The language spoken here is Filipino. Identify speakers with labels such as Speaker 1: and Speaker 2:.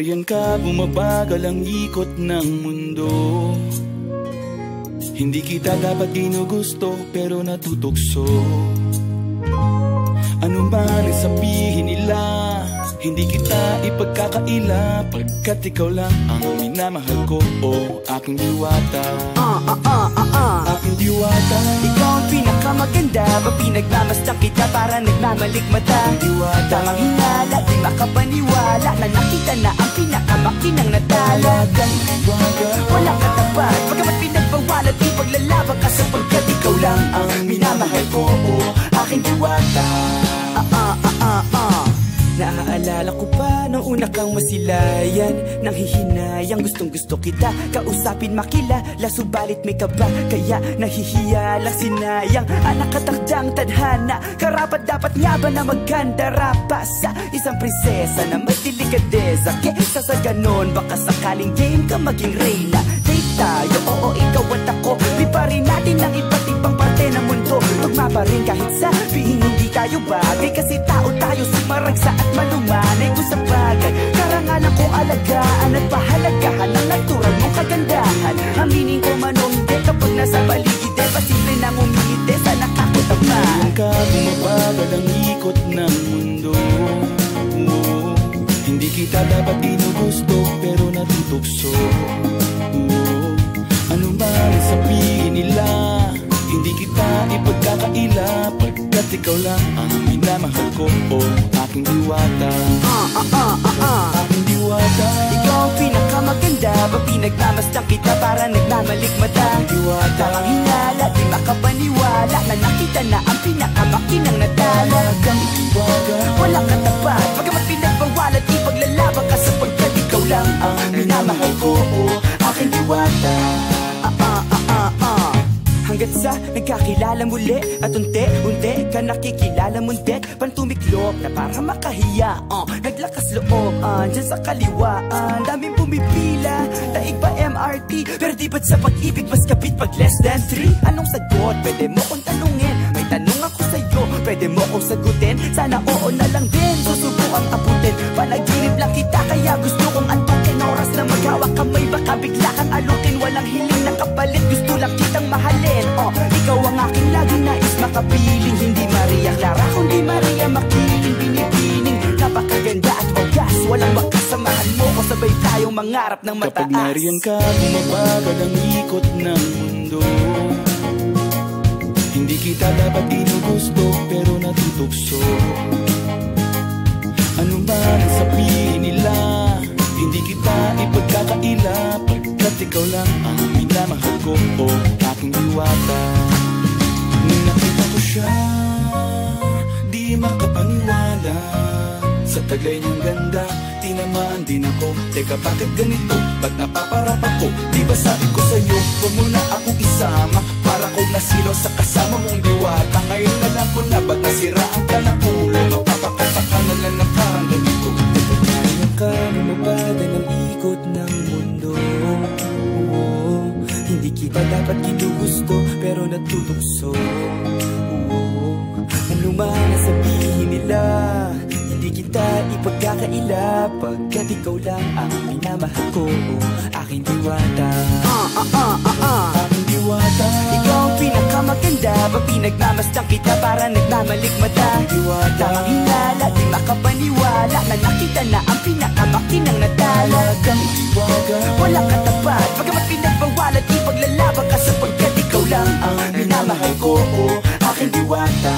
Speaker 1: nariyan ka, bumabagal ang ikot ng mundo. Hindi kita dapat ginugusto, pero natutukso. Ano man ang sabihin nila, hindi kita ipagkakaila, pagkat ikaw lang ang minamahal ko, o aking diwata. Aking diwata.
Speaker 2: Ikaw ang pinakamaganda, pa pinagmamasdan kita para nagmamalikmata. Aking diwata. Tamang hinala, di makapaniwala na nakita na ang pinakamakinang natala.
Speaker 1: Talagang diwata.
Speaker 2: Walang katapat, pagkamat pinagbawalan, ipaglalaban ka sapagkat ikaw lang ang minamahal ko, o aking diwata. Naaalala ko pa nung una kang masilayan, nang hihinayang gustong gusto kita kausapin, makilala, subalit may kaba, kaya nahihiya lang, sinayang ang nakatakdang tadhana. Karapat dapat nga ba na magkandara pa sa isang prinsesa na may delikadeza? Kesa sa ganon, baka sakaling game ka maging reyna. Date tayo, oo ikaw at ako, liparin natin ang iba't ibang parte ng mundo. Tugma pa rin kahit sabihin hindi tayo bagay, kasi tao tayo, sumaragsa at malumanay ko sa bagay. Karangalan kong alagaan at pahalagahan ang natural mong kagandahan. Aminin ko man o hindi, kapag nasa paligid pasimple nang umihite sa nakakutama.
Speaker 1: Nariyan ka, bumabagal ang ikot ng mundo. Hindi kita dapat ginugusto, pero natutukso. Ano man ang sabihin nila, hindi kita ipagkakaila, pagkat ikaw lang ang minamahal ko, o aking diwata. Aking diwata.
Speaker 2: Ikaw ang pinakamaganda, pa pinagmamasdan kita para nagmamalikmata.
Speaker 1: Aking diwata.
Speaker 2: Tamang hinala, di makapaniwala na nakita na ang pinakamakinang natala.
Speaker 1: Talagang diwata.
Speaker 2: Walang katapat, pagkamat pinagbawalan, ipaglalaban ka sapagkat ikaw lang ang minamahal ko, o aking diwata. Hanggat sa nagkakilala muli at unti-unti ka nakikilala muntik, pantumiklop na para makahiya. Naglakas loob dyan sa kaliwaan, daming pumipila, daig pa MRT, pero di ba't sa pag-ibig mas kapit pag less than 3? Anong sagot? Pwede mo kong tanungin, may tanong ako sa'yo, pwede mo kong sagutin, sana oo na lang din, susubukang abutin. Panaginip lang kita kaya gusto kong antukin, oras na maghawak kamay baka bigla kang alutin. Walang hiling na kapalit, gusto lang kitang mahalin. Ikaw ang aking laging nais makapiling, hindi Maria Clara kundi Maria Makiling. Binibining, napakaganda at wagas, walang wakas, samahan mo ko, sabay tayong mangarap ng mataas.
Speaker 1: Kapag nariyan ka, bumabagal ang ikot ng mundo. Hindi kita dapat ginugusto, pero natutukso. Ano man ang sabihin nila, hindi kita ipagkakaila, pagkat ikaw lang ang minamahal ko, o aking diwata. Nung nakita ko siya, di makapaniwala, sa taglay niyang ganda, tinamaan din ako. Teka, bakit ganito? Ba't napaparap ako? Di ba sabi ko sa'yo, huwag mo na akong isama, para kong nasilaw sa kasama mong diwata. Ngayon na lang ko na, ba't nasiraan ka na ulo? Mapapakataka na lang na parang ganito.
Speaker 2: Nariyan ka, bumabagal ang ikot ng mundo. Hindi kita dapat ginugusto, pero natutukso. Ano man ang sabihin nila, hindi kita ipagkakaila, pagkat ikaw lang ang minamahal ko, aking diwata.
Speaker 1: Aking diwata.
Speaker 2: Ikaw ang pinakamaganda, pa pinagmamasdan kita para nagmamalikmata.
Speaker 1: Aking diwata.
Speaker 2: Tamang hinala, di makapaniwala na nakita na ang pinakamakinang natala.
Speaker 1: Talagang diwata.
Speaker 2: Walang katapat, pagkamat pinagbawalan, ipaglalaban ka sapagkat ikaw lang ang minamahal ko, o aking diwata.